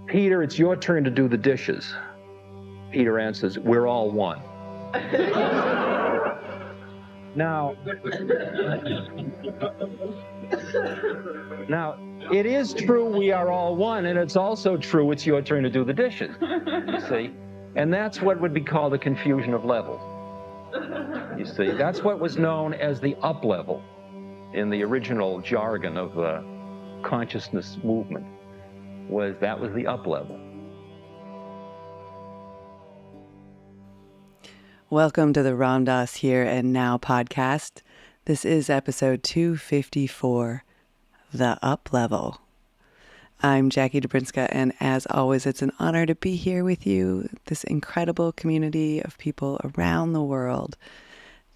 Peter, it's your turn to do the dishes. Peter answers, we're all one. Now, it is true we are all one, and it's also true it's your turn to do the dishes, you see? And that's what would be called a confusion of levels. You see, that's what was known as the up level in the original jargon of the consciousness movement, that was the up level. Welcome to the Ram Dass Here and Now podcast. This is episode 254, The Up Level. I'm Jackie Dobrinska, and as always, it's an honor to be here with you, this incredible community of people around the world.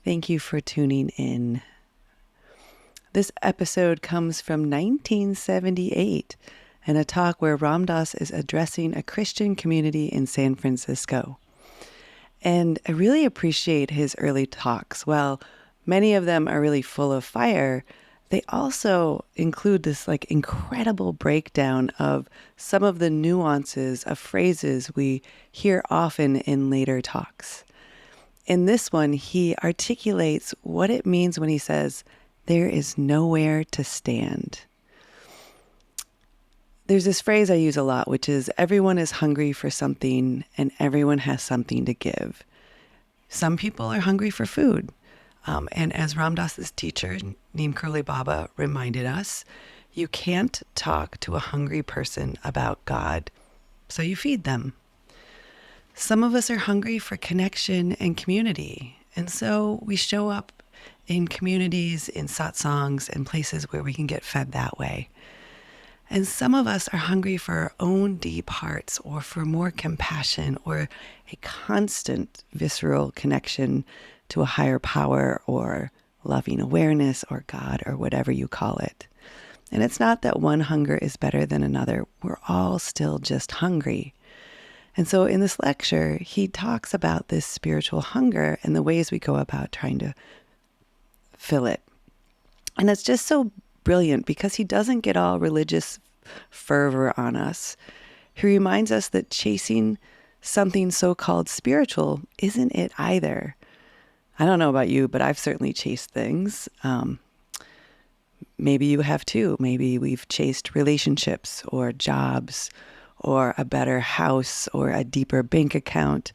Thank you for tuning in. This episode comes from 1978 and a talk where Ram Dass is addressing a Christian community in San Francisco. And I really appreciate his early talks. While many of them are really full of fire, they also include this incredible breakdown of some of the nuances of phrases we hear often in later talks. In this one, he articulates what it means when he says, there is nowhere to stand. There's this phrase I use a lot, which is everyone is hungry for something and everyone has something to give. Some people are hungry for food. And as Ram Dass's teacher, Neem Karoli Baba, reminded us, you can't talk to a hungry person about God, so you feed them. Some of us are hungry for connection and community, and so we show up in communities, in satsangs, and places where we can get fed that way. And some of us are hungry for our own deep hearts or for more compassion or a constant visceral connection to a higher power or loving awareness or God or whatever you call it. And it's not that one hunger is better than another. We're all still just hungry. And so in this lecture, he talks about this spiritual hunger and the ways we go about trying to fill it. And it's just so brilliant because he doesn't get all religious fervor on us. He reminds us that chasing something so-called spiritual isn't it either. I don't know about you, but I've certainly chased things. Maybe you have too. Maybe we've chased relationships or jobs or a better house or a deeper bank account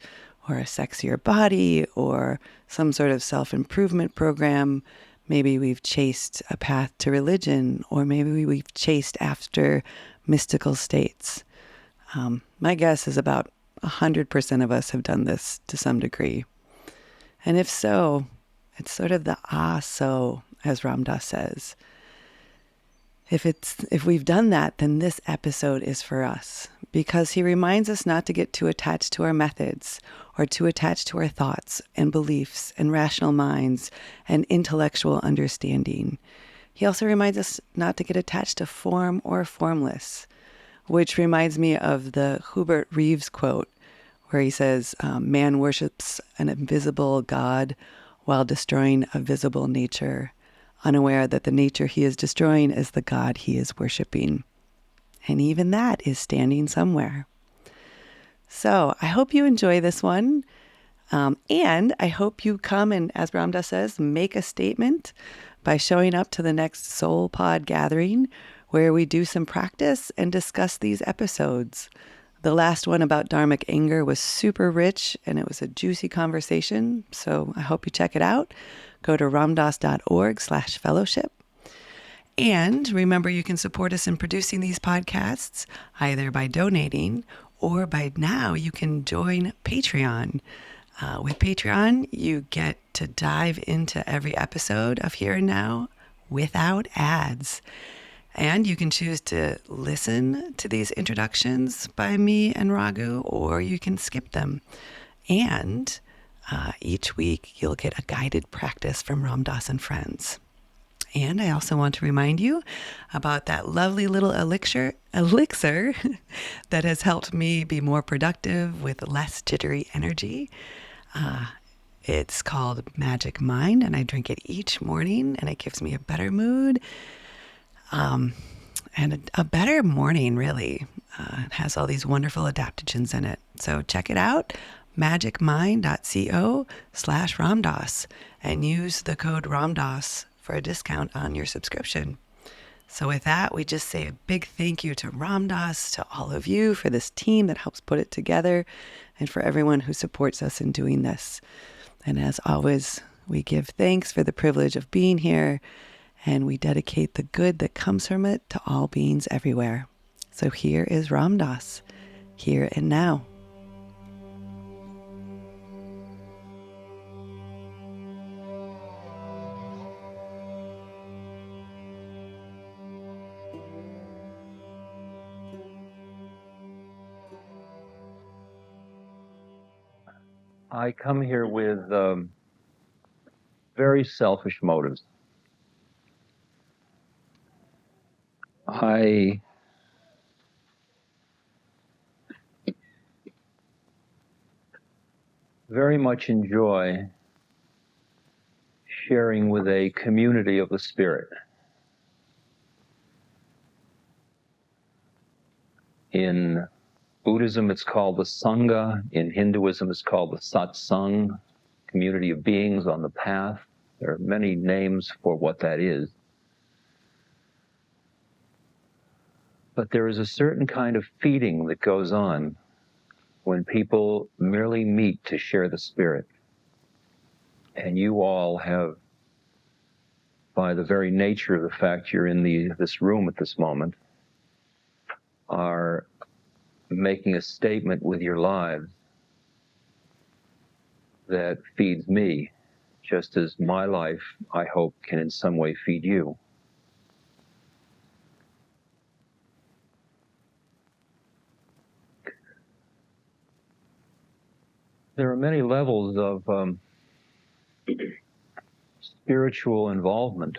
or a sexier body or some sort of self-improvement program. Maybe we've chased a path to religion, or maybe we've chased after mystical states. My guess is about 100% of us have done this to some degree. And if so, it's sort of the so, as Ram Dass says. If we've done that, then this episode is for us, because he reminds us not to get too attached to our methods or too attached to our thoughts and beliefs and rational minds and intellectual understanding. He also reminds us not to get attached to form or formless, which reminds me of the Hubert Reeves quote where he says, man worships an invisible God while destroying a visible nature, unaware that the nature he is destroying is the God he is worshiping. And even that is standing somewhere. So I hope you enjoy this one. And I hope you come and, as Ram Dass says, make a statement by showing up to the next Soul Pod gathering where we do some practice and discuss these episodes. The last one about dharmic anger was super rich and it was a juicy conversation. So I hope you check it out. Go to ramdass.org/fellowship. And remember, you can support us in producing these podcasts either by donating or by now you can join Patreon. With Patreon, you get to dive into every episode of Here and Now without ads. And you can choose to listen to these introductions by me and Raghu, or you can skip them. And each week you'll get a guided practice from Ram Dass and friends. And I also want to remind you about that lovely little elixir that has helped me be more productive with less jittery energy. It's called Magic Mind, and I drink it each morning, and it gives me a better mood and a better morning, really. It has all these wonderful adaptogens in it. So check it out, magicmind.co/Ramdas, and use the code Ramdas for a discount on your subscription. So with that, we just say a big thank you to Ramdas, to all of you, for this team that helps put it together, and for everyone who supports us in doing this. And as always, we give thanks for the privilege of being here, and we dedicate the good that comes from it to all beings everywhere. So here is Ramdas, here and now. I come here with very selfish motives. I very much enjoy sharing with a community of the spirit. In Buddhism, it's called the Sangha. In Hinduism, it's called the satsang, community of beings on the path. There are many names for what that is. But there is a certain kind of feeding that goes on when people merely meet to share the spirit. And you all have, by the very nature of the fact you're in this room at this moment, are making a statement with your lives that feeds me, just as my life, I hope, can in some way feed you. There are many levels of spiritual involvement,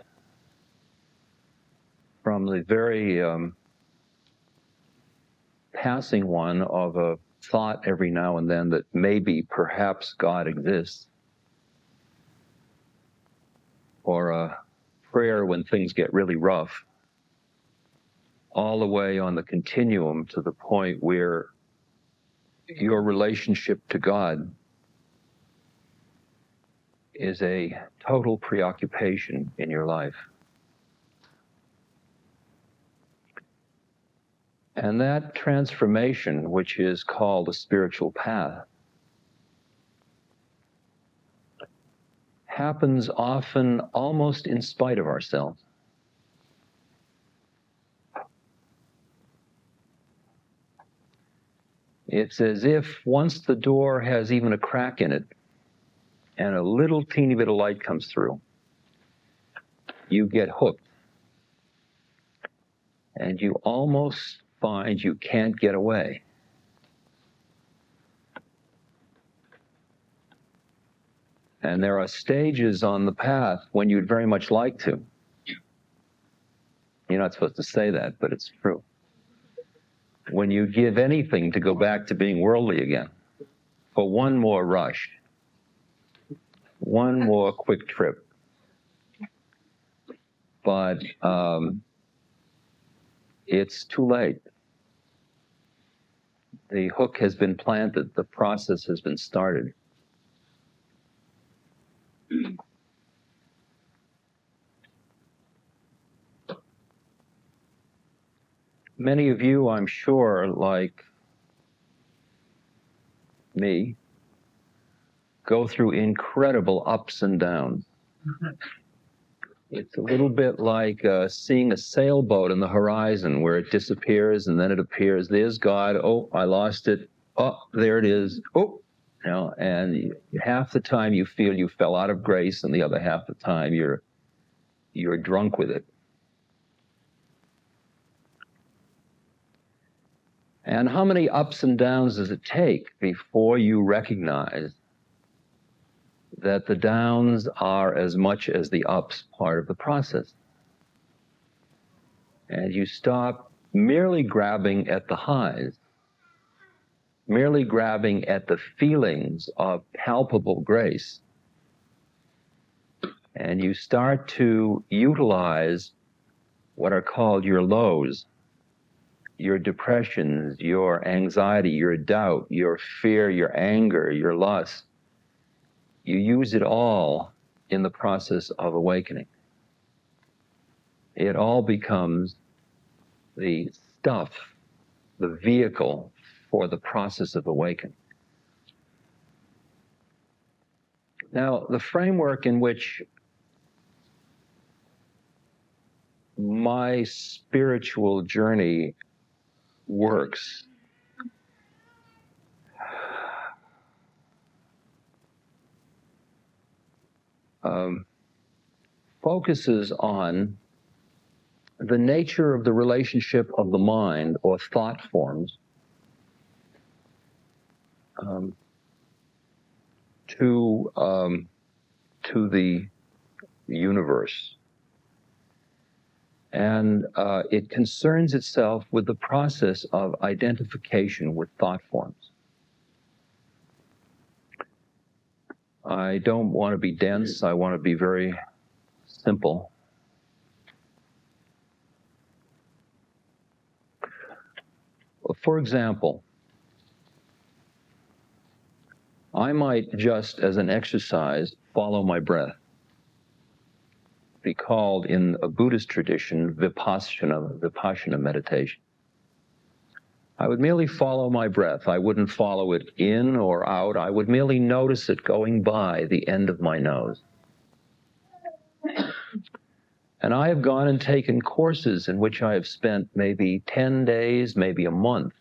from the very passing one of a thought every now and then that maybe, perhaps God exists, or a prayer when things get really rough, all the way on the continuum to the point where your relationship to God is a total preoccupation in your life. And that transformation, which is called a spiritual path, happens often almost in spite of ourselves. It's as if once the door has even a crack in it and a little teeny bit of light comes through, you get hooked. And you almost find you can't get away. And there are stages on the path when you'd very much like to. You're not supposed to say that, but it's true. When you give anything to go back to being worldly again, for one more rush, one more quick trip. But it's too late. The hook has been planted. The process has been started. Many of you, I'm sure, like me, go through incredible ups and downs. It's a little bit like seeing a sailboat in the horizon where it disappears and then it appears. There's God. Oh, I lost it. Oh, there it is. Oh, you know, and half the time you feel you fell out of grace, and the other half the time you're drunk with it. And how many ups and downs does it take before you recognize that the downs are as much as the ups part of the process? And you stop merely grabbing at the highs, merely grabbing at the feelings of palpable grace, and you start to utilize what are called your lows, your depressions, your anxiety, your doubt, your fear, your anger, your lust. You use it all in the process of awakening. It all becomes the stuff, the vehicle for the process of awakening. Now, the framework in which my spiritual journey works focuses on the nature of the relationship of the mind or thought forms to the universe. And it concerns itself with the process of identification with thought forms. I don't want to be dense, I want to be very simple. For example, I might just, as an exercise, follow my breath. Be called in a Buddhist tradition vipassana meditation. I would merely follow my breath. I wouldn't follow it in or out. I would merely notice it going by the end of my nose. And I have gone and taken courses in which I have spent maybe 10 days, maybe a month,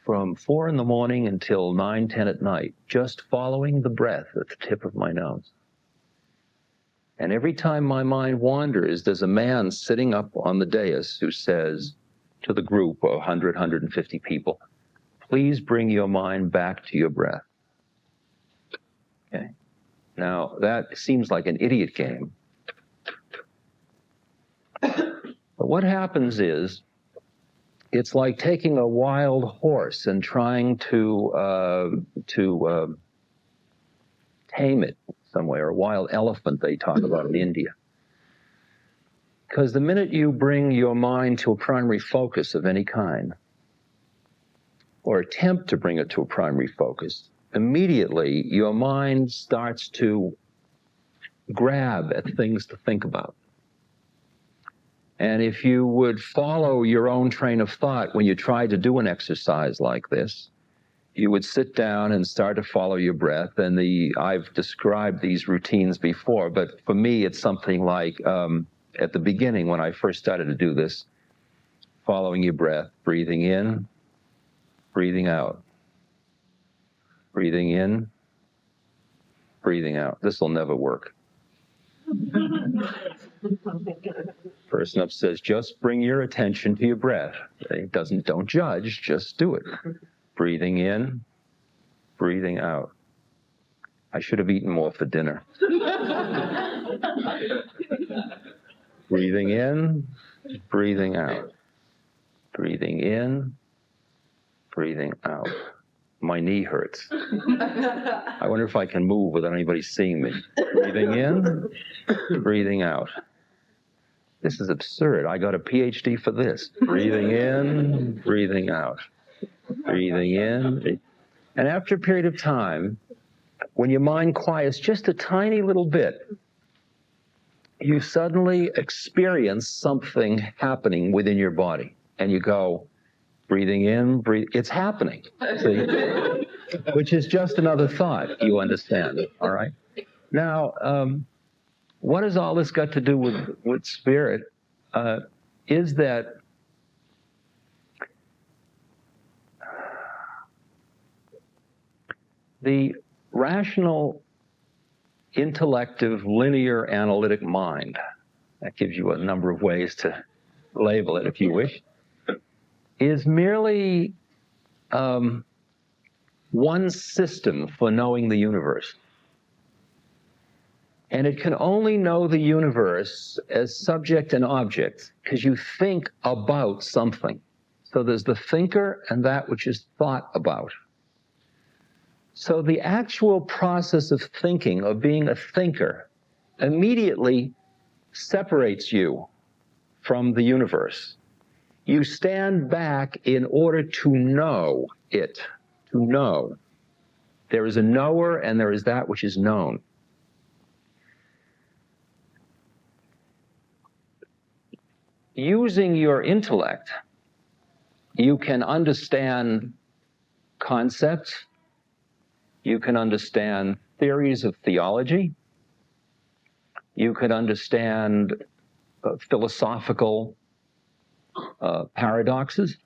from 4 in the morning until 9, 10 at night, just following the breath at the tip of my nose. And every time my mind wanders, there's a man sitting up on the dais who says to the group of 100, 150 people, please bring your mind back to your breath. Okay? Now, that seems like an idiot game. But what happens is, it's like taking a wild horse and trying to tame it some way, or a wild elephant they talk about in India. Because the minute you bring your mind to a primary focus of any kind, or attempt to bring it to a primary focus, immediately your mind starts to grab at things to think about. And if you would follow your own train of thought when you try to do an exercise like this, you would sit down and start to follow your breath. And I've described these routines before, but for me, it's something like at the beginning when I first started to do this, following your breath, breathing in, breathing out, breathing in, breathing out. This will never work. Person up says, just bring your attention to your breath. Don't judge, just do it. Breathing in, breathing out. I should have eaten more for dinner. Breathing in, breathing out. Breathing in, breathing out. My knee hurts. I wonder if I can move without anybody seeing me. Breathing in, breathing out. This is absurd. I got a PhD for this. Breathing in, breathing out. Breathing in. And after a period of time, when your mind quiets just a tiny little bit, you suddenly experience something happening within your body. And you go, breathing in, it's happening. See? Which is just another thought, you understand, all right? Now, what has all this got to do with spirit? Is that the rational, intellective, linear, analytic mind, that gives you a number of ways to label it if you wish, is merely one system for knowing the universe. And it can only know the universe as subject and object because you think about something. So there's the thinker and that which is thought about. So the actual process of thinking, of being a thinker, immediately separates you from the universe. You stand back in order to know it, to know. There is a knower and there is that which is known. Using your intellect, you can understand concepts, you can understand theories of theology, you can understand philosophical paradoxes.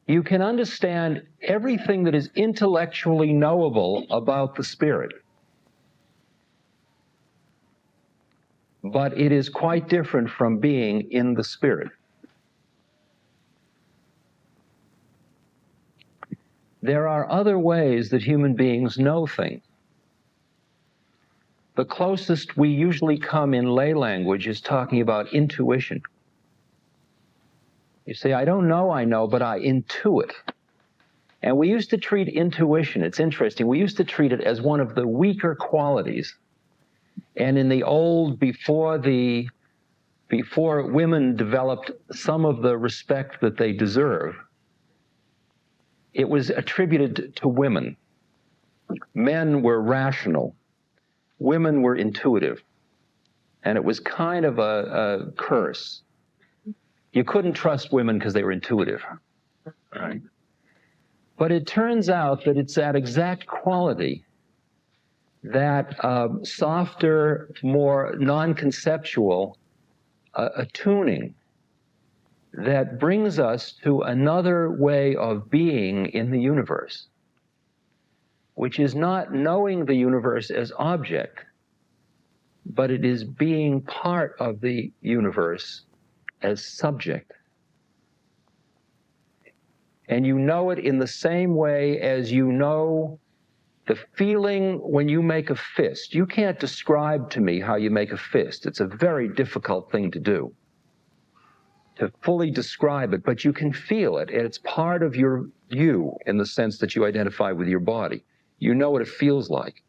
You can understand everything that is intellectually knowable about the spirit. But it is quite different from being in the spirit. There are other ways that human beings know things. The closest we usually come in lay language is talking about intuition. You say, I don't know I know, but I intuit. And we used to treat intuition, it's interesting, we used to treat it as one of the weaker qualities. And in the old, before women developed some of the respect that they deserve, it was attributed to women. Men were rational. Women were intuitive. And it was kind of a curse. You couldn't trust women because they were intuitive. Right? But it turns out that it's that exact quality, that softer, more non-conceptual attuning, that brings us to another way of being in the universe, which is not knowing the universe as object, but it is being part of the universe as subject. And you know it in the same way as you know the feeling when you make a fist. You can't describe to me how you make a fist. It's a very difficult thing to do, to fully describe it, but you can feel it, and it's part of you in the sense that you identify with your body. You know what it feels like.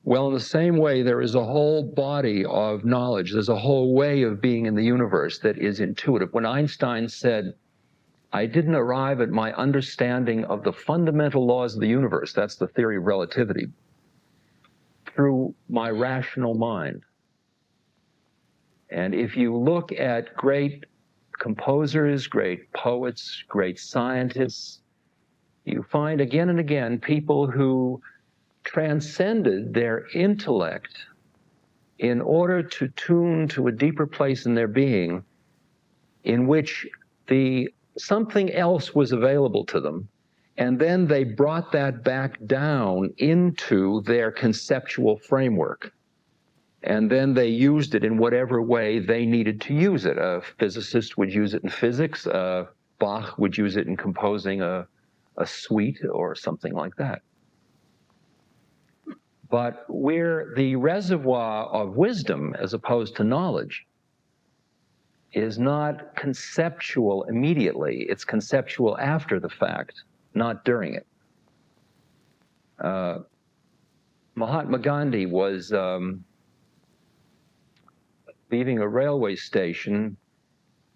Well, in the same way, there is a whole body of knowledge. There's a whole way of being in the universe that is intuitive. When Einstein said, I didn't arrive at my understanding of the fundamental laws of the universe, that's the theory of relativity, through my rational mind. And if you look at great composers, great poets, great scientists, you find again and again people who transcended their intellect in order to tune to a deeper place in their being in which something else was available to them, and then they brought that back down into their conceptual framework. And then they used it in whatever way they needed to use it. A physicist would use it in physics. Bach would use it in composing a suite or something like that. But where the reservoir of wisdom, as opposed to knowledge, is not conceptual immediately. It's conceptual after the fact, not during it. Mahatma Gandhi was leaving a railway station,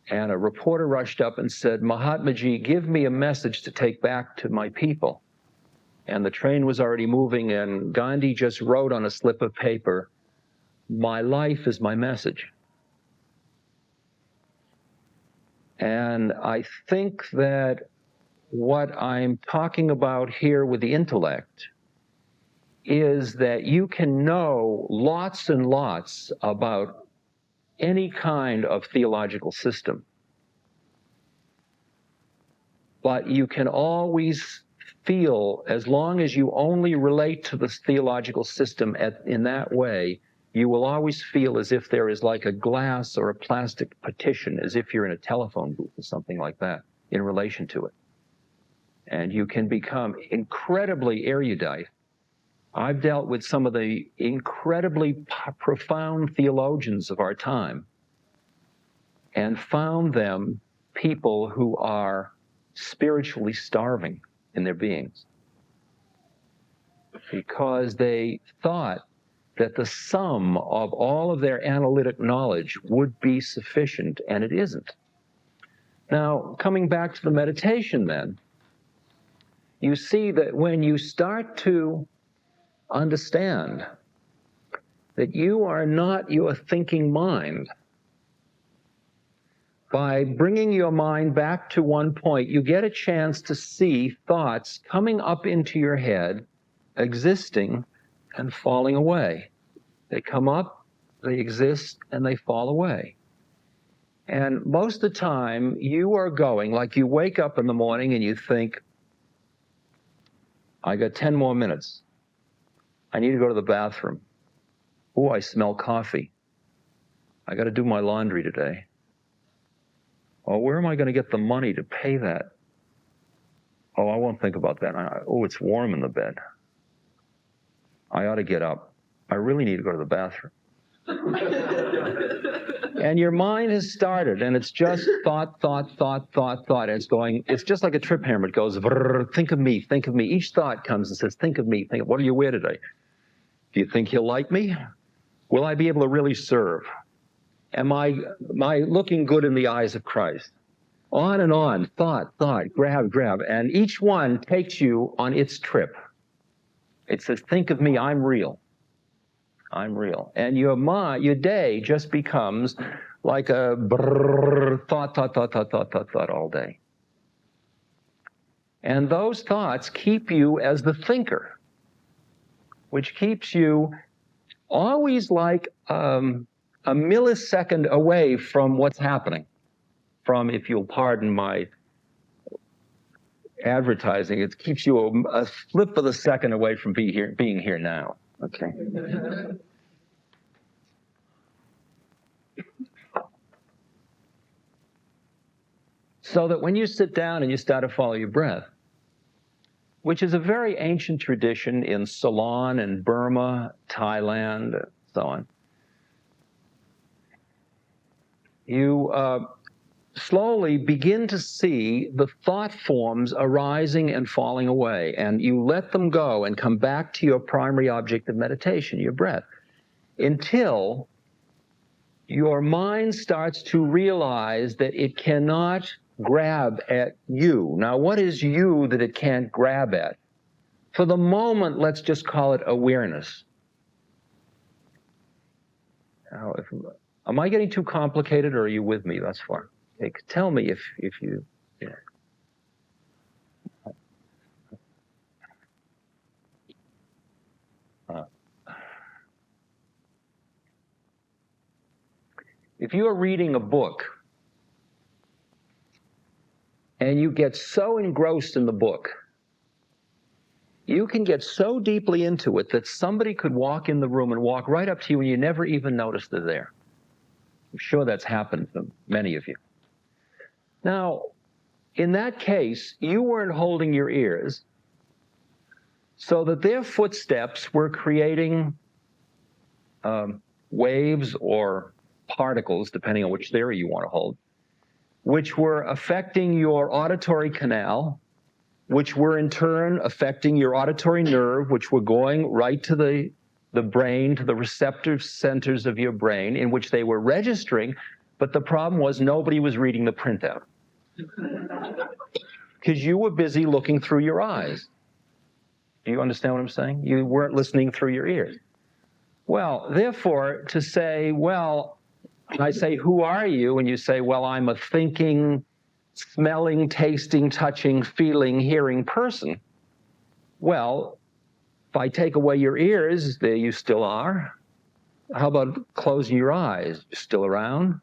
and a reporter rushed up and said, Mahatmaji, give me a message to take back to my people. And the train was already moving, and Gandhi just wrote on a slip of paper, my life is my message. And I think that what I'm talking about here with the intellect is that you can know lots and lots about any kind of theological system, but you can always feel, as long as you only relate to the theological system in that way, you will always feel as if there is like a glass or a plastic partition, as if you're in a telephone booth or something like that in relation to it. And you can become incredibly erudite. I've dealt with some of the incredibly profound theologians of our time and found them people who are spiritually starving in their beings, because they thought that the sum of all of their analytic knowledge would be sufficient, and it isn't. Now, coming back to the meditation then, you see that when you start to understand that you are not your thinking mind, by bringing your mind back to one point, you get a chance to see thoughts coming up into your head, existing and falling away. They come up, they exist, and they fall away. And most of the time, you are going, like you wake up in the morning and you think, I got 10 more minutes. I need to go to the bathroom. Oh, I smell coffee. I got to do my laundry today. Oh, where am I going to get the money to pay that? Oh, I won't think about that. Oh, it's warm in the bed. I ought to get up. I really need to go to the bathroom. And your mind has started, and it's just thought. And it's going, it's just like a trip hammer. It goes, think of me, think of me. Each thought comes and says, think of me, think of, what do you wear today? Do you think he'll like me? Will I be able to really serve? Am I looking good in the eyes of Christ? On and on, thought, grab. And each one takes you on its trip. It says, think of me, I'm real. I'm real. And your day just becomes like a thought all day. And those thoughts keep you as the thinker, which keeps you always like a millisecond away from what's happening. From, if you'll pardon my advertising, it keeps you a flip of a second away from being here now. Okay. So that when you sit down and you start to follow your breath, which is a very ancient tradition in Ceylon and Burma, Thailand, and so on, you slowly begin to see the thought forms arising and falling away, and you let them go and come back to your primary object of meditation, your breath, until your mind starts to realize that it cannot grab at you. Now, what is you that it can't grab at? For the moment, let's just call it awareness. Now, am I getting too complicated, or are you with me thus far? Okay, tell me if you... Yeah. If you are reading a book and you get so engrossed in the book, you can get so deeply into it that somebody could walk in the room and walk right up to you and you never even notice they're there. I'm sure that's happened to many of you. Now, in that case, you weren't holding your ears, so that their footsteps were creating waves or particles, depending on which theory you want to hold, which were affecting your auditory canal, which were in turn affecting your auditory nerve, which were going right to the brain, to the receptive centers of your brain, in which they were registering, but the problem was nobody was reading the printout. Because you were busy looking through your eyes. Do you understand what I'm saying? You weren't listening through your ears. Well, therefore, to say, well, I say, who are you? And you say, well, I'm a thinking, smelling, tasting, touching, feeling, hearing person. Well, if I take away your ears, there you still are. How about closing your eyes? You're still around.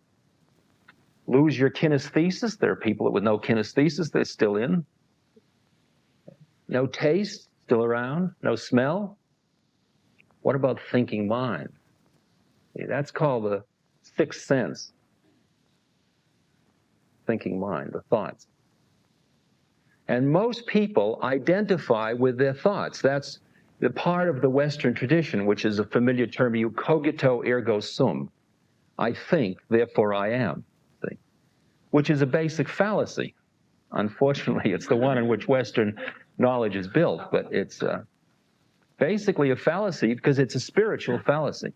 Lose your kinesthesis. There are people with no kinesthesis. They're still in. No taste. Still around. No smell. What about thinking mind? That's called the sixth sense. Thinking mind, the thoughts. And most people identify with their thoughts. That's the part of the Western tradition, which is a familiar term, you cogito ergo sum. I think, therefore I am. See? Which is a basic fallacy. Unfortunately, it's the one in which Western knowledge is built, but it's basically a fallacy because it's a spiritual fallacy.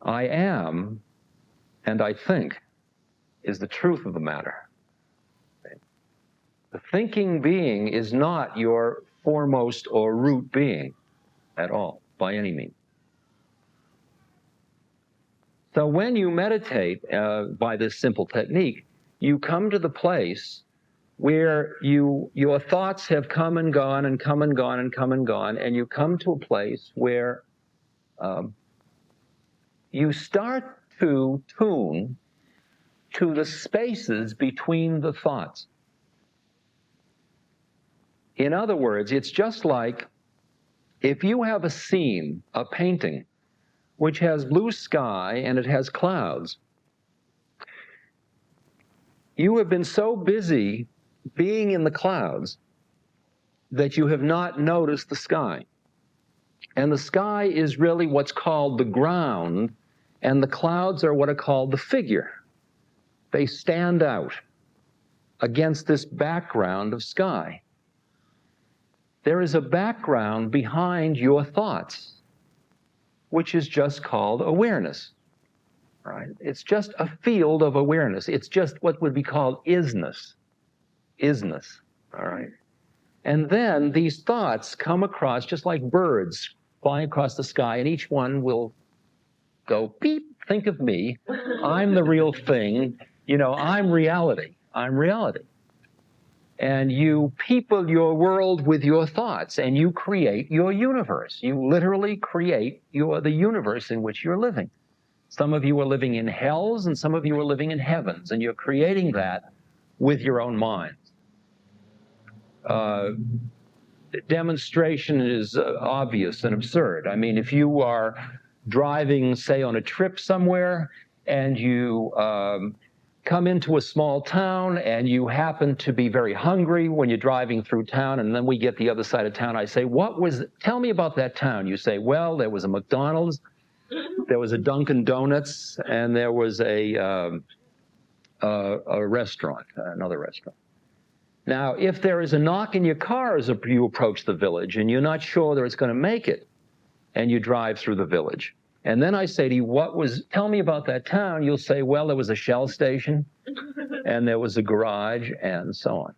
I am and I think is the truth of the matter. The thinking being is not your foremost or root being at all, by any means. So when you meditate by this simple technique, you come to the place where your thoughts have come and gone and come and gone and come and gone, and you come to a place where you start to tune to the spaces between the thoughts. In other words, it's just like if you have a scene, a painting, which has blue sky and it has clouds. You have been so busy being in the clouds that you have not noticed the sky. And the sky is really what's called the ground, and the clouds are what are called the figure. They stand out against this background of sky. There is a background behind your thoughts, which is just called awareness. Right? It's just a field of awareness. It's just what would be called isness. Isness. All right? And then these thoughts come across just like birds flying across the sky, and each one will go, beep, think of me. I'm the real thing. You know, I'm reality. I'm reality. And you people your world with your thoughts, and you create your universe. You literally create the universe in which you're living. Some of you are living in hells, and some of you are living in heavens, and you're creating that with your own mind. Demonstration is obvious and absurd. I mean, if you are driving, say, on a trip somewhere, and you come into a small town and you happen to be very hungry when you're driving through town, and then we get the other side of town. I say, tell me about that town. You say, well, there was a McDonald's, there was a Dunkin' Donuts, and there was a restaurant, another restaurant. Now, if there is a knock in your car as you approach the village and you're not sure that it's going to make it, and you drive through the village, and then I say to you, tell me about that town, you'll say, well, there was a Shell station, and there was a garage, and so on.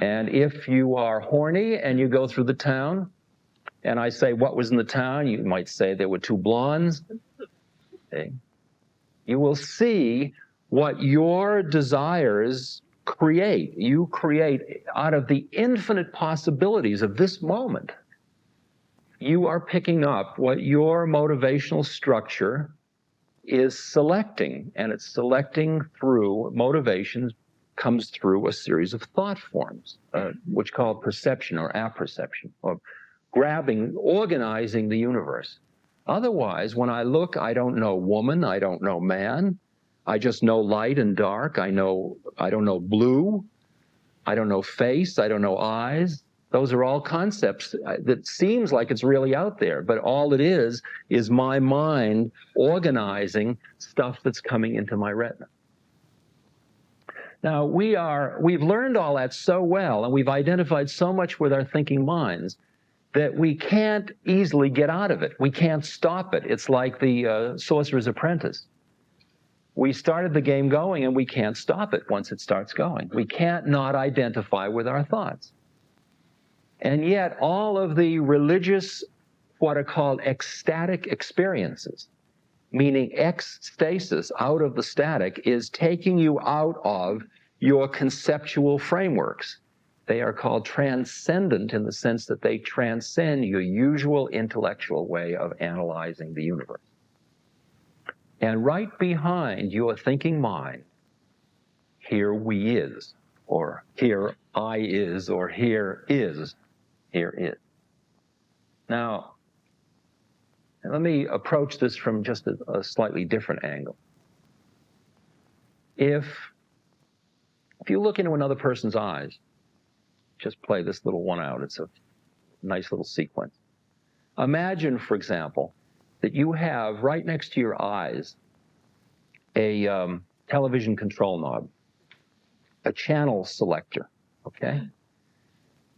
And if you are horny and you go through the town, and I say, what was in the town? You might say there were two blondes. Okay. You will see what your desires create. You create out of the infinite possibilities of this moment. You are picking up what your motivational structure is selecting, and it's selecting through motivations, comes through a series of thought forms, which call perception or apperception, or grabbing, organizing the universe. Otherwise, when I look, I don't know woman, I don't know man, I just know light and dark, I don't know blue, I don't know face, I don't know eyes. Those are all concepts that seems like it's really out there, but all it is my mind organizing stuff that's coming into my retina. Now, we've learned all that so well, and we've identified so much with our thinking minds that we can't easily get out of it. We can't stop it. It's like the Sorcerer's Apprentice. We started the game going, and we can't stop it once it starts going. We can't not identify with our thoughts. And yet, all of the religious, what are called ecstatic experiences, meaning ecstasis, out of the static, is taking you out of your conceptual frameworks. They are called transcendent in the sense that they transcend your usual intellectual way of analyzing the universe. And right behind your thinking mind, here we is, or here I is, or here is. Here is. Now, let me approach this from just a slightly different angle. If you look into another person's eyes, just play this little one out. It's a nice little sequence. Imagine, for example, that you have right next to your eyes a television control knob, a channel selector, okay?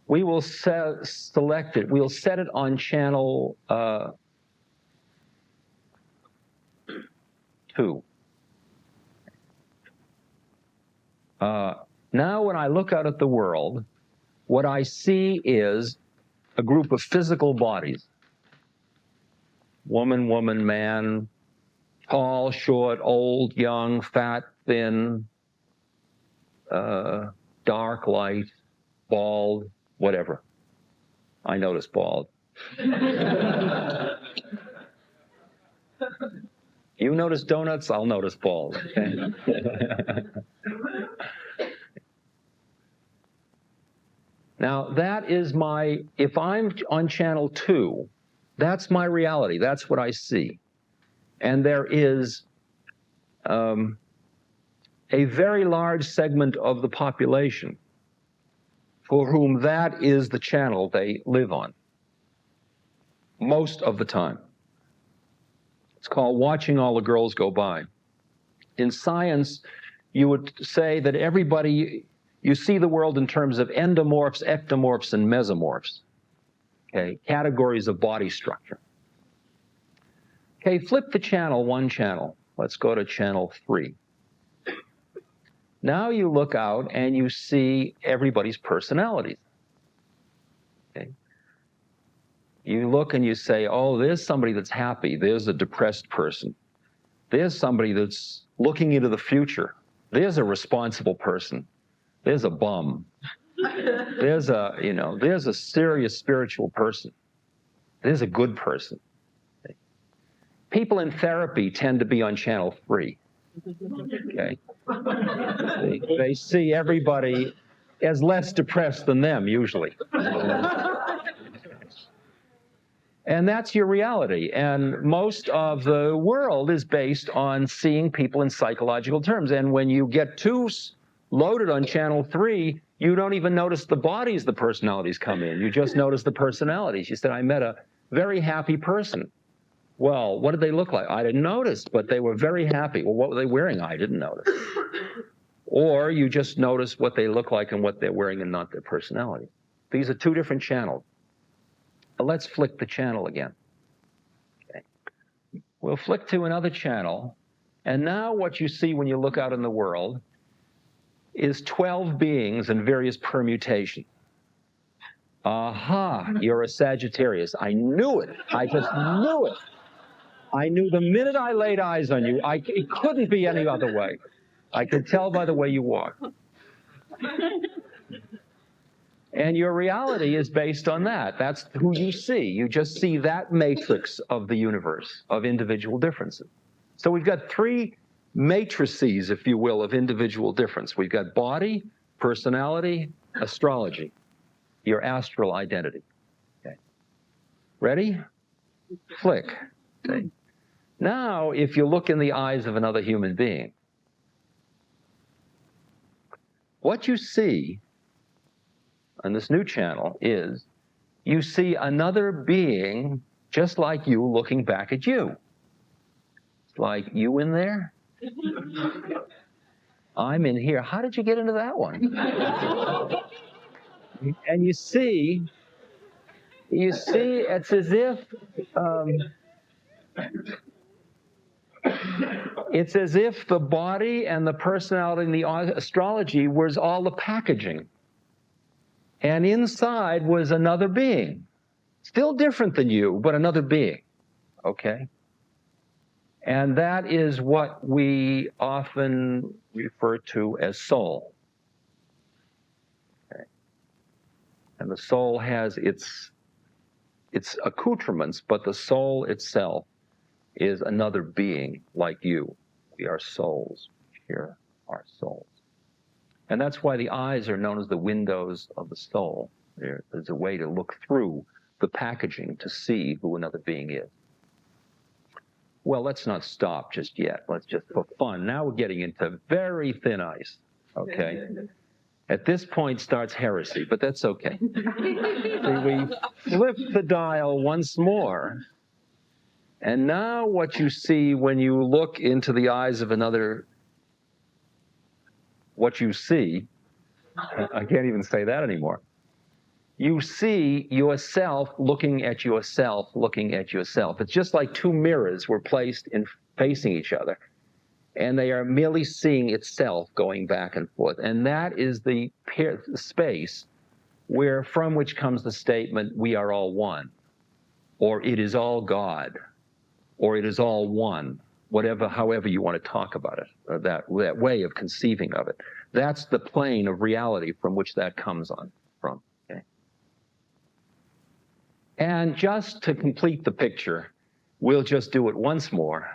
we will select it. We'll set it on channel 2. Now when I look out at the world, what I see is a group of physical bodies. Woman, woman, man, tall, short, old, young, fat, thin, dark, light, bald, whatever. I notice bald. You notice donuts, I'll notice bald. Okay? Now, that is if I'm on channel 2, that's my reality. That's what I see. And there is a very large segment of the population for whom that is the channel they live on most of the time. It's called watching all the girls go by. In science, you would say that you see the world in terms of endomorphs, ectomorphs, and mesomorphs. Okay, categories of body structure. Okay, flip the channel 1 channel. Let's go to channel 3. Now you look out and you see everybody's personalities. Okay. You look and you say, oh, there's somebody that's happy. There's a depressed person. There's somebody that's looking into the future. There's a responsible person. There's a bum. There's a serious spiritual person. There's a good person. People in therapy tend to be on channel 3. Okay. They see everybody as less depressed than them, usually. And that's your reality. And most of the world is based on seeing people in psychological terms. And when you get too loaded on channel 3, you don't even notice the bodies the personalities come in. You just notice the personalities. You said, I met a very happy person. Well, what did they look like? I didn't notice, but they were very happy. Well, what were they wearing? I didn't notice. Or you just notice what they look like and what they're wearing and not their personality. These are 2 different channels. Let's flick the channel again. Okay. We'll flick to another channel, and now what you see when you look out in the world is 12 beings in various permutations. Aha, you're a Sagittarius. I knew it. I just knew it. I knew the minute I laid eyes on you, it couldn't be any other way. I could tell by the way you walked. And your reality is based on that. That's who you see. You just see that matrix of the universe, of individual differences. So we've got 3 matrices, if you will, of individual difference. We've got body, personality, astrology, your astral identity. Okay. Ready? Flick. Okay. Now, if you look in the eyes of another human being, what you see on this new channel is you see another being just like you looking back at you. It's like, you in there? I'm in here. How did you get into that one? And you see it's as if the body and the personality and the astrology was all the packaging. And inside was another being. Still different than you, but another being. Okay? And that is what we often refer to as soul. Okay? And the soul has its accoutrements, but the soul itself is another being like you. We are souls. Here are souls. And that's why the eyes are known as the windows of the soul. There's a way to look through the packaging to see who another being is. Well, let's not stop just yet. Let's just, for fun. Now we're getting into very thin ice, okay? At this point starts heresy, but that's okay. See, we flip the dial once more, and now what you see when you look into the eyes of another, what you see, I can't even say that anymore. you see yourself looking at yourself, looking at yourself. It's just like two mirrors were placed in facing each other, and they are merely seeing itself going back and forth. And that is the space where from which comes the statement, we are all one, or it is all God, or it is all one, whatever, however you want to talk about it, or that way of conceiving of it. That's the plane of reality from which that comes on from. Okay? And just to complete the picture, we'll just do it once more.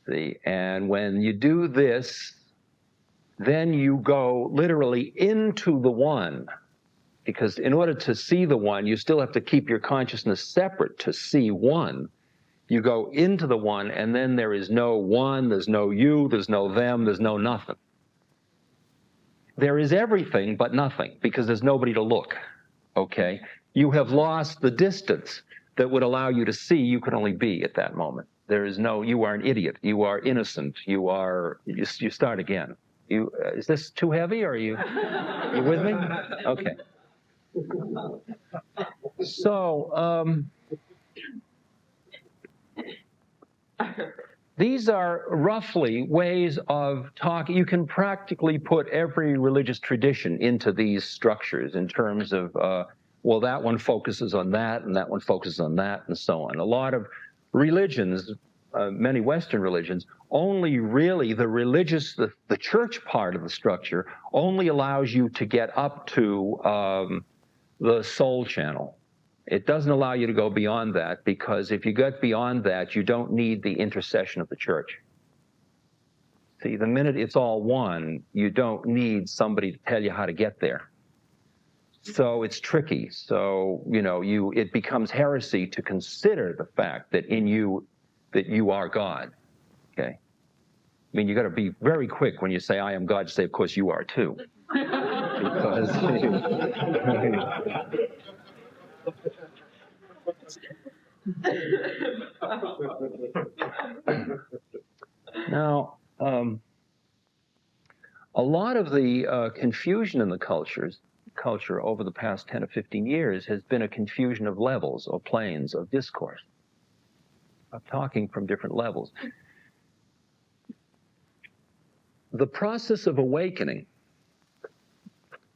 See, and when you do this, then you go literally into the one, because in order to see the one, you still have to keep your consciousness separate to see one. You go into the one, and then there is no one, there's no you, there's no them, there's no nothing. There is everything but nothing, because there's nobody to look, okay? You have lost the distance that would allow you to see you could only be at that moment. There is no, you are an idiot, you are innocent, you start again. Is this too heavy, or are you with me? Okay. So, these are roughly ways of talking. You can practically put every religious tradition into these structures in terms of, well, that one focuses on that, and that one focuses on that, and so on. A lot of religions, many Western religions, only really the church part of the structure only allows you to get up to the soul channel. It doesn't allow you to go beyond that, because if you get beyond that, you don't need the intercession of the church. See, the minute it's all one, you don't need somebody to tell you how to get there. So it's tricky. So, it becomes heresy to consider the fact that in you, that you are God, okay? I mean, you got to be very quick when you say, I am God, to say, of course you are too. Because now, a lot of the confusion in the culture over the past 10 or 15 years has been a confusion of levels or planes of discourse, of talking from different levels. The process of awakening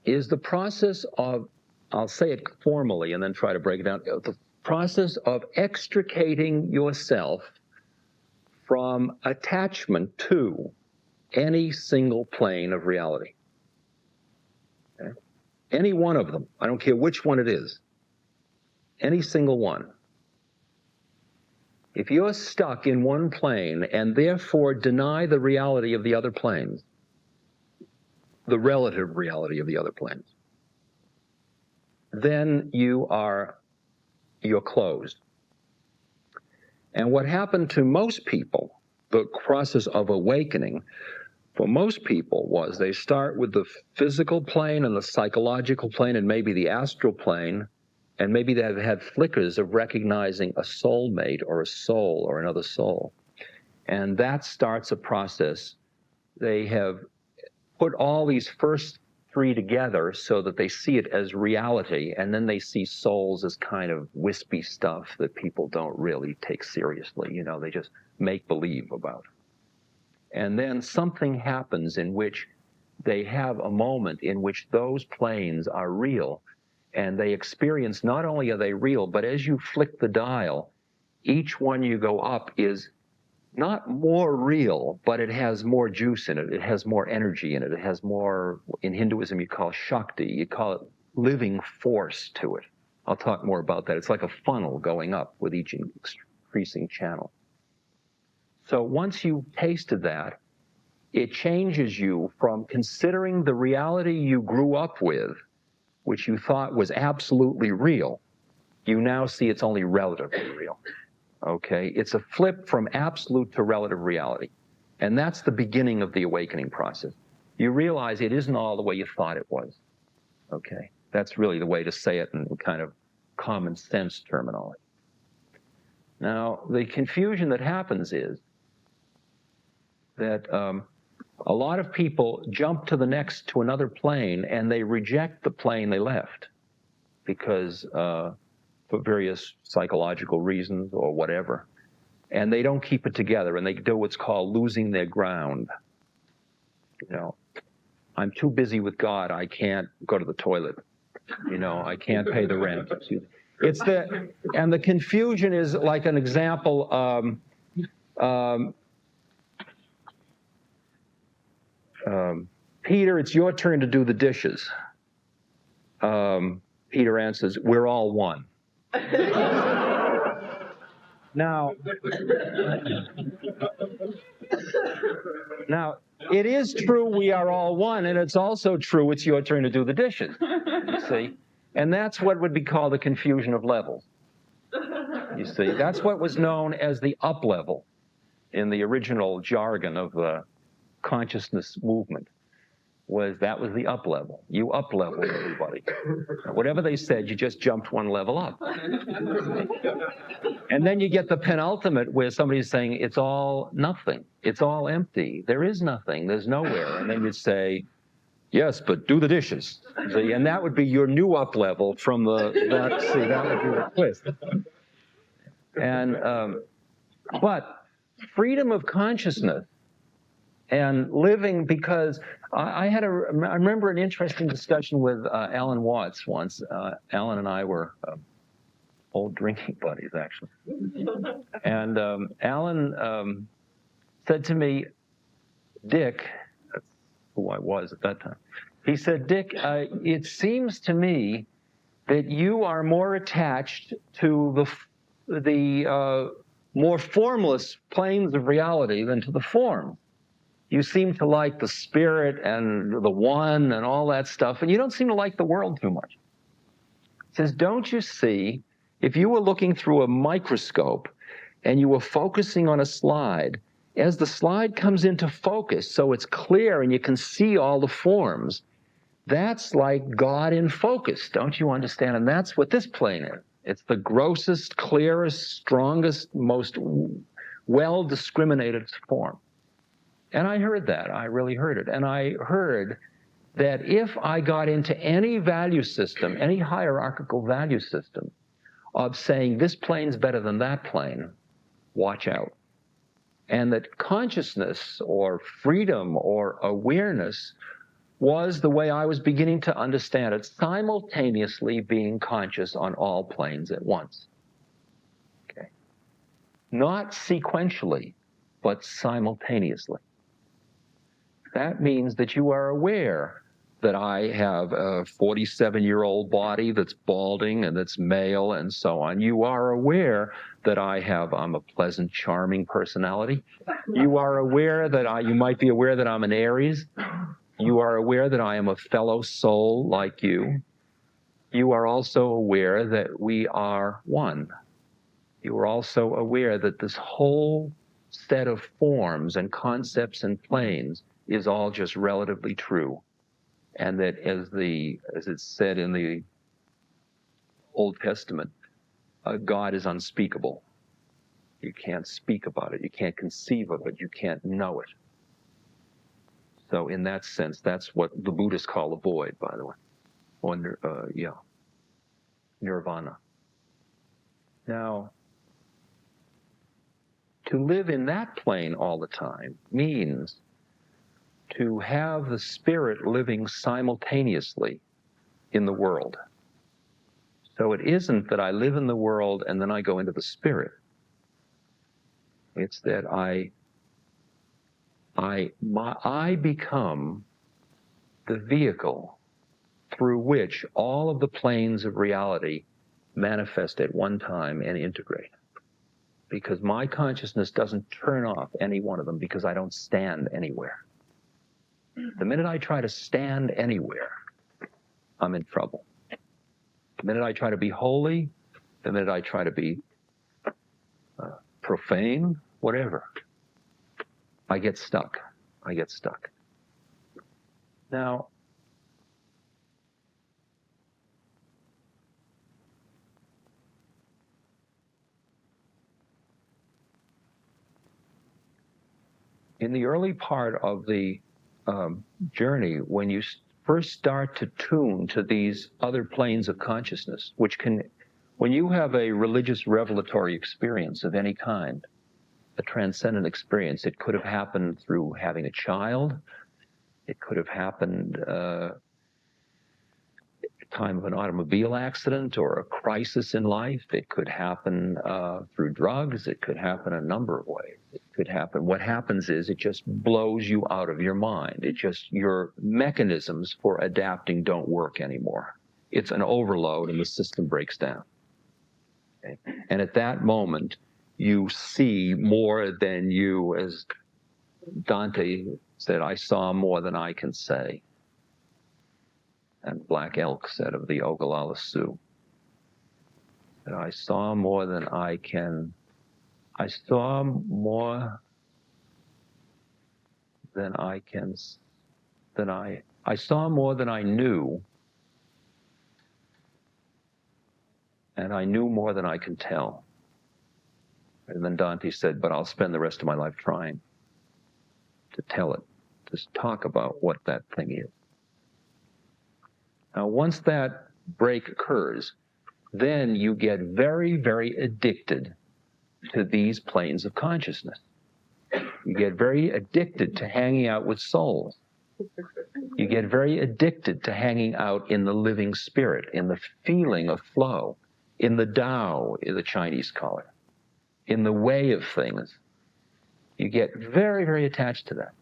is the process of, I'll say it formally and then try to break it down, the process of extricating yourself from attachment to any single plane of reality. Okay? Any one of them, I don't care which one it is, any single one. If you're stuck in one plane and therefore deny the reality of the other planes, the relative reality of the other planes, then you're closed. And what happened to most people, the process of awakening, for most people was they start with the physical plane and the psychological plane and maybe the astral plane, and maybe they've had flickers of recognizing a soulmate or a soul or another soul. And that starts a process. They have put all these first three together so that they see it as reality, and then they see souls as kind of wispy stuff that people don't really take seriously. They just make believe about. And then something happens in which they have a moment in which those planes are real, and they experience, not only are they real, but as you flick the dial, each one you go up is not more real, but it has more juice in it. It has more energy in it. It has more, in Hinduism you call Shakti, you call it living force to it. I'll talk more about that. It's like a funnel going up with each increasing channel. So once you've tasted that, it changes you from considering the reality you grew up with, which you thought was absolutely real. You now see it's only relatively real. Okay? It's a flip from absolute to relative reality. And that's the beginning of the awakening process. You realize it isn't all the way you thought it was. Okay? That's really the way to say it in kind of common sense terminology. Now, the confusion that happens is that a lot of people jump to another plane, and they reject the plane they left. because for various psychological reasons or whatever. And they don't keep it together, and they do what's called losing their ground. You know, I'm too busy with God, I can't go to the toilet. You know, I can't pay the rent. It's and the confusion is like an example. Peter, it's your turn to do the dishes. Peter answers, we're all one. Now, it is true we are all one, and it's also true it's your turn to do the dishes, you see? And that's what would be called the confusion of levels, you see? That's what was known as the up level in the original jargon of the consciousness movement. That was the up level. You up level everybody. Whatever they said, you just jumped one level up. And then you get the penultimate where somebody's saying it's all nothing. It's all empty. There is nothing. There's nowhere. And then you'd say, yes, but do the dishes. See? And that would be your new up level from that would be the twist. And, but freedom of consciousness and living, because I remember an interesting discussion with Alan Watts once. Alan and I were old drinking buddies, actually. And Alan said to me, Dick, that's who I was at that time, he said, Dick, it seems to me that you are more attached to the more formless planes of reality than to the form. You seem to like the spirit and the one and all that stuff, and you don't seem to like the world too much. He says, don't you see, if you were looking through a microscope and you were focusing on a slide, as the slide comes into focus, so it's clear and you can see all the forms, that's like God in focus, don't you understand? And that's what this plane is. It's the grossest, clearest, strongest, most well-discriminated form. And I heard that. I really heard it. And I heard that if I got into any value system, any hierarchical value system, of saying this plane's better than that plane, watch out. And that consciousness or freedom or awareness was the way I was beginning to understand it, simultaneously being conscious on all planes at once. Okay. Not sequentially, but simultaneously. That means that you are aware that I have a 47-year-old body that's balding and that's male and so on. You are aware that I'm a pleasant, charming personality. You are aware that you might be aware that I'm an Aries. You are aware that I am a fellow soul like you. You are also aware that we are one. You are also aware that this whole set of forms and concepts and planes is all just relatively true. And that as it's said in the Old Testament, God is unspeakable. You can't speak about it. You can't conceive of it. You can't know it. So in that sense, that's what the Buddhists call a void, by the way. Or, nirvana. Now, to live in that plane all the time means to have the spirit living simultaneously in the world. So it isn't that I live in the world and then I go into the spirit. It's that I become the vehicle through which all of the planes of reality manifest at one time and integrate. Because my consciousness doesn't turn off any one of them because I don't stand anywhere. The minute I try to stand anywhere, I'm in trouble. The minute I try to be holy, the minute I try to be profane, whatever, I get stuck. Now, in the early part of the journey, when you first start to tune to these other planes of consciousness, which can, when you have a religious revelatory experience of any kind, a transcendent experience, it could have happened through having a child, it could have happened at the time of an automobile accident or a crisis in life, it could happen through drugs, it could happen a number of ways. It could happen, what happens is it just blows you out of your mind. It just, your mechanisms for adapting don't work anymore. It's an overload and the system breaks down. Okay? And at that moment, you see more than you, as Dante said, I saw more than I can say. And Black Elk said of the Ogallala Sioux, that I saw more than I can, I saw more than I can, I saw more than I knew, and I knew more than I can tell. And then Dante said, but I'll spend the rest of my life trying to tell it, to talk about what that thing is. Now, once that break occurs, then you get very, very addicted to these planes of consciousness. You get very addicted to hanging out with souls. You get very addicted to hanging out in the living spirit, in the feeling of flow, in the Tao, the Chinese call it, in the way of things. You get very, very attached to that.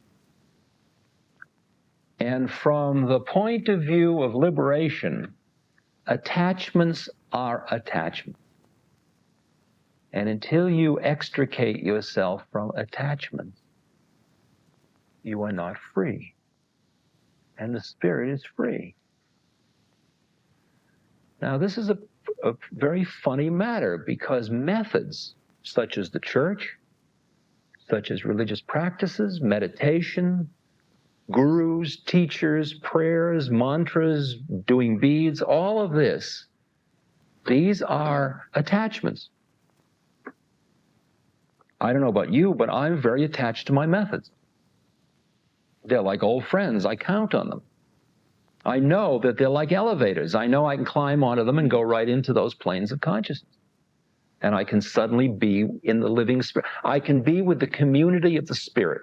And from the point of view of liberation, attachments are attachments. And until you extricate yourself from attachments, you are not free. And the spirit is free. Now, this is a very funny matter, because methods such as the church, such as religious practices, meditation, gurus, teachers, prayers, mantras, doing beads, all of this, these are attachments. I don't know about you, but I'm very attached to my methods. They're like old friends. I count on them. I know that they're like elevators. I know I can climb onto them and go right into those planes of consciousness. And I can suddenly be in the living spirit. I can be with the community of the spirit,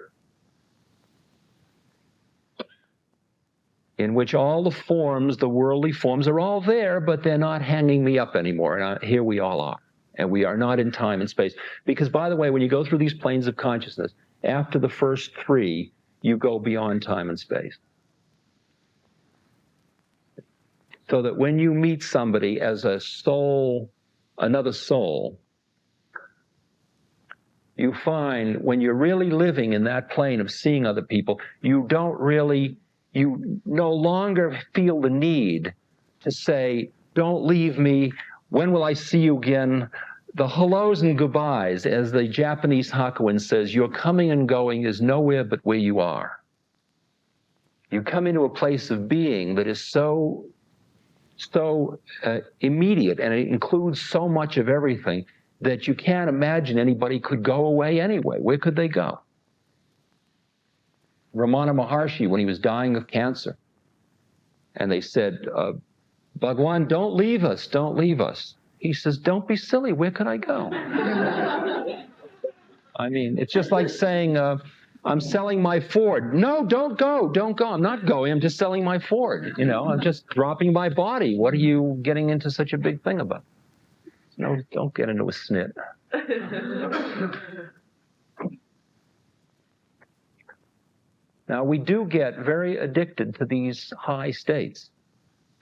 in which all the forms, the worldly forms, are all there, but they're not hanging me up anymore. And here we all are. And we are not in time and space. Because, by the way, when you go through these planes of consciousness, after the first three, you go beyond time and space. So that when you meet somebody as a soul, another soul, you find when you're really living in that plane of seeing other people, you no longer feel the need to say, don't leave me, when will I see you again? The hellos and goodbyes, as the Japanese Hakuin says, your coming and going is nowhere but where you are. You come into a place of being that is so immediate, and it includes so much of everything that you can't imagine anybody could go away anyway. Where could they go? Ramana Maharshi, when he was dying of cancer, and they said, Bhagwan, don't leave us, don't leave us. He says, don't be silly, where could I go? I mean, it's just like saying, I'm selling my Ford. No, don't go, don't go. I'm not going, I'm just selling my Ford. You know, I'm just dropping my body. What are you getting into such a big thing about? No, don't get into a snit. Now, we do get very addicted to these high states,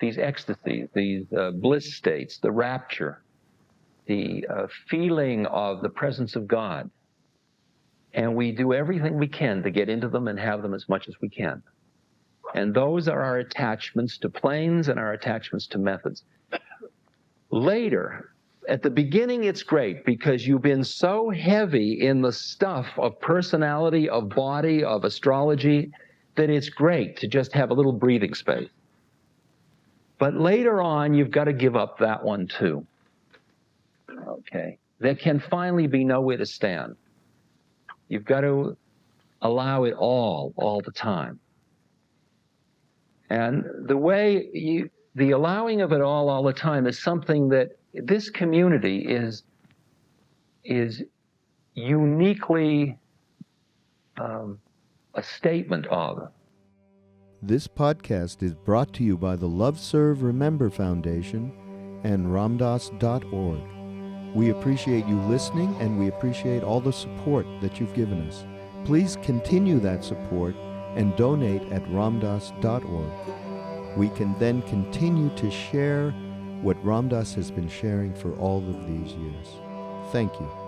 these ecstasies, these bliss states, the rapture, the feeling of the presence of God. And we do everything we can to get into them and have them as much as we can. And those are our attachments to planes and our attachments to methods. Later, at the beginning, it's great because you've been so heavy in the stuff of personality, of body, of astrology, that it's great to just have a little breathing space. But later on, you've got to give up that one too. Okay? There can finally be nowhere to stand. You've got to allow it all the time. And the allowing of it all the time is something that this community is uniquely a statement of. This podcast is brought to you by the Love Serve Remember Foundation and ramdas.org. We appreciate you listening, and we appreciate all the support that you've given us. Please continue that support and donate at ramdas.org. We can then continue to share what Ram Dass has been sharing for all of these years. Thank you.